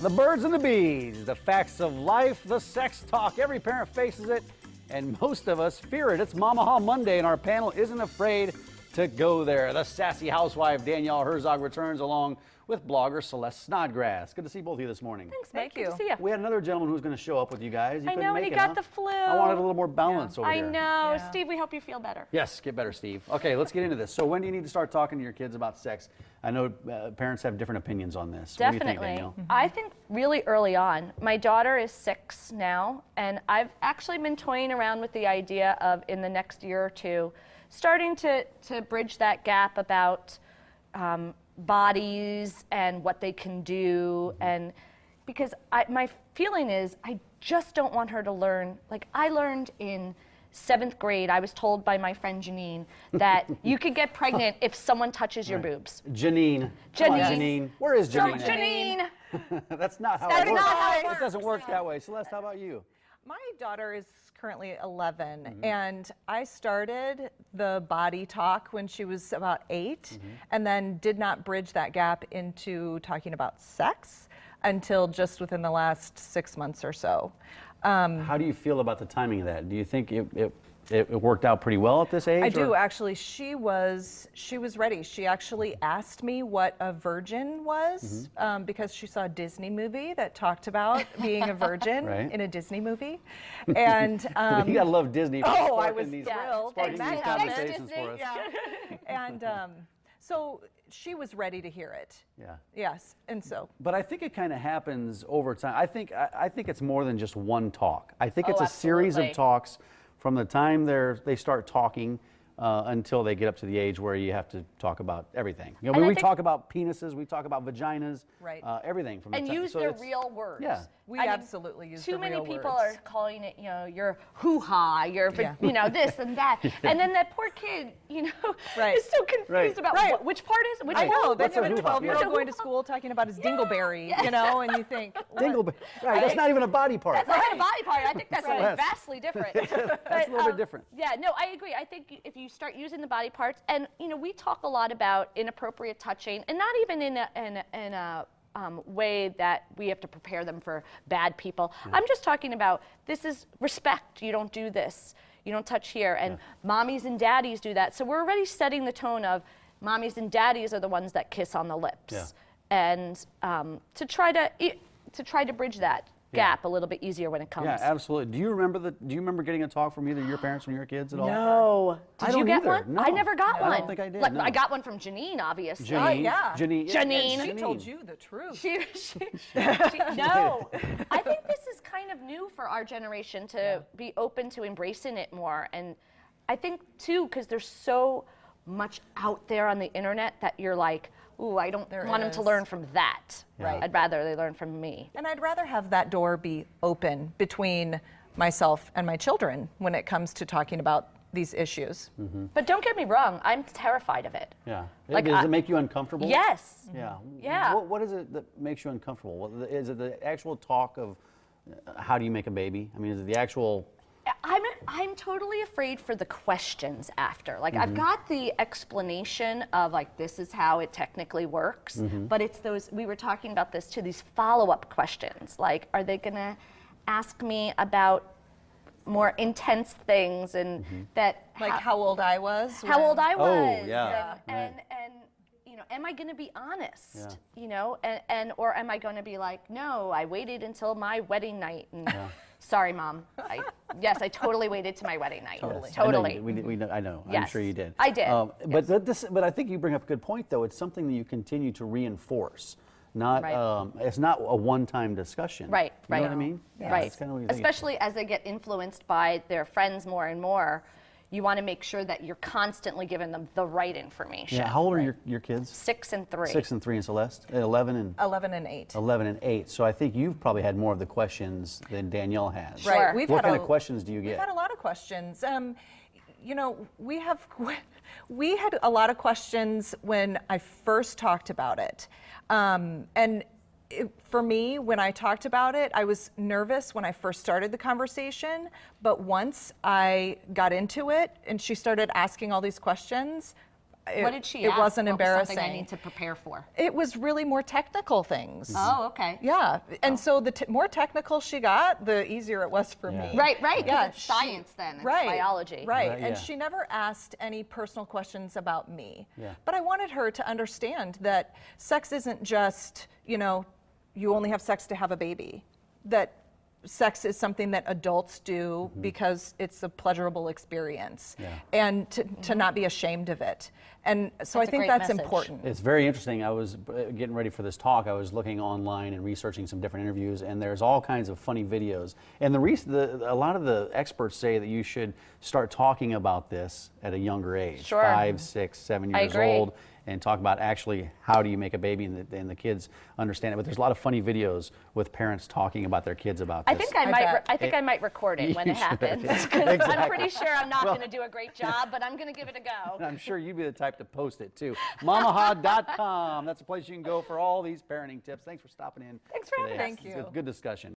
The birds and the bees, the facts of life, the sex talk. Every parent faces it, and most of us fear it. It's Momaha Monday, and our panel isn't afraid to go there. The sassy housewife, Danielle Herzog, returns along with blogger Celeste Snodgrass. Good to see both of you this morning. Thanks, Thank Good you. to see you. We had another gentleman who was going to show up with you guys. I know, and he got the flu. I wanted a little more balance over I here. know. Yeah. Steve, we hope you feel better. Yes, get better, Steve. Okay, let's get into this. So when do you need to start talking to your kids about sex? I know parents have different opinions on this. What do you think, Definitely. Danielle? I think really early on. My daughter is 6 now, and I've actually been toying around with the idea of, in the next year or two, starting to bridge that gap about bodies and what they can do, and because my feeling is I just don't want her to learn, like I learned in 7th grade, I was told by my friend Janine that you could get pregnant if someone touches your boobs. Janine. Janine. Come on, Janine. Where is Janine? So Janine. That's not how That's it works. not how it It doesn't work that way. Celeste, how about you? My daughter is currently 11, and I started the body talk when she was about 8, and then did not bridge that gap into talking about sex until just within the last 6 months or so. How do you feel about the timing of that? Do you think it worked out pretty well at this age? I do, actually. She was ready. She actually asked me what a virgin was because she saw a Disney movie that talked about being a virgin in a Disney movie. And you gotta love Disney. For I was these, thrilled. sparking these Exactly. conversations for us. And so she was ready to hear it. Yeah. Yes, and so. But I think it kind of happens over time. I think it's more than just one talk. I think it's Oh, a series of absolutely. talks from the time they start talking until they get up to the age where you have to talk about everything. You know, And I we think- talk about penises, we talk about vaginas, Right. everything from the And time. use so their it's- real words. Yeah. We I mean, absolutely use the too many real people words. are calling it, your hoo-ha, your, Yeah. this and that. And then that poor kid, Right. is so confused Right. about Right. which part is, which I know, one? then What's you a have a hoo-ha? 12-year-old Yeah. going to school talking about his dingleberry, and you think, Dingleberry. Right, that's not even a body part. That's not a body part. I think that's Right. like vastly different. That's a little bit different. Yeah, no, I agree. I think if you start using the body parts, and we talk a lot about inappropriate touching, and not even in a way that we have to prepare them for bad people. I'm just talking about, this is respect. You don't do this. You don't touch here. And mommies and daddies do that. So we're already setting the tone of mommies and daddies are the ones that kiss on the lips. Yeah. And to try to bridge that gap a little bit easier when it comes. Yeah, absolutely. Do you remember getting a talk from either your parents or your kids at all? No. I Did you don't get either. one? No. I never got I one. don't think I did, Like, no. I got one from Janine, obviously. Janine. yeah. Janine. Janine. she told you the truth. No. I think this is kind of new for our generation to be open to embracing it more. And I think, too, because there's so much out there on the internet that you're like, ooh, I don't want them to is. learn from that. Right. I'd rather they learn from me. And I'd rather have that door be open between myself and my children when it comes to talking about these issues. But don't get me wrong, I'm terrified of it. Yeah. Like, Does it make you uncomfortable? Yes. Yeah. Yeah. What is it that makes you uncomfortable? Is it the actual talk of how do you make a baby? I mean, is it the actual? I'm totally afraid for the questions after. Like, I've got the explanation of, like, this is how it technically works, but it's those, we were talking about this too, these follow-up questions. Like, are they gonna ask me about more intense things and that, Like how old I was. how old I was, yeah. and am I gonna be honest, and or am I gonna be like, no, I waited until my wedding night, and sorry, Mom, yes, I totally waited to my wedding night, totally. I know. I'm Yes, sure you did. I did. But I think you bring up a good point, though. It's something that you continue to reinforce. Not, Right. It's not a one-time discussion. Right, You know right. what I mean? Yeah, Right. that's kinda what you think. Especially as they get influenced by their friends more and more, you want to make sure that you're constantly giving them the right information. Yeah. How old are your kids? 6 and 3. 6 and 3 and Celeste? 11 and 11 and 8. 11 and 8. So I think you've probably had more of the questions than Danielle has. Sure. Right. We've What had kind of questions do you We've get? had a lot of questions. We had a lot of questions when I first talked about it. For me, when I talked about it, I was nervous when I first started the conversation, but once I got into it and she started asking all these questions, What did she It ask? wasn't What was embarrassing. something I need to prepare for? It was really more technical things. Oh, okay. Yeah, and so the more technical she got, the easier it was for me. Right, right. Yeah, Yeah, it's science then. It's right, biology. Right, Right, and yeah. she never asked any personal questions about me. Yeah. But I wanted her to understand that sex isn't just, you only have sex to have a baby. That sex is something that adults do because it's a pleasurable experience. Yeah. And to not be ashamed of it. And so I That's a think great that's message. important. It's very interesting. I was getting ready for this talk. I was looking online and researching some different interviews, and there's all kinds of funny videos. And a lot of the experts say that you should start talking about this at a younger age, Sure. 5, 6, 7 I years agree. old, and talk about actually how do you make a baby, and the kids understand it. But there's a lot of funny videos with parents talking about their kids about this. I think I might record it when You it should. happens. 'Cause I'm Exactly. pretty sure I'm not going to do a great job, but I'm going to give it a go. And I'm sure you'd be the type to post it too. Momaha.com. That's a place you can go for all these parenting tips. Thanks for stopping in. Thanks for having today. us. Thank you. It's a good discussion.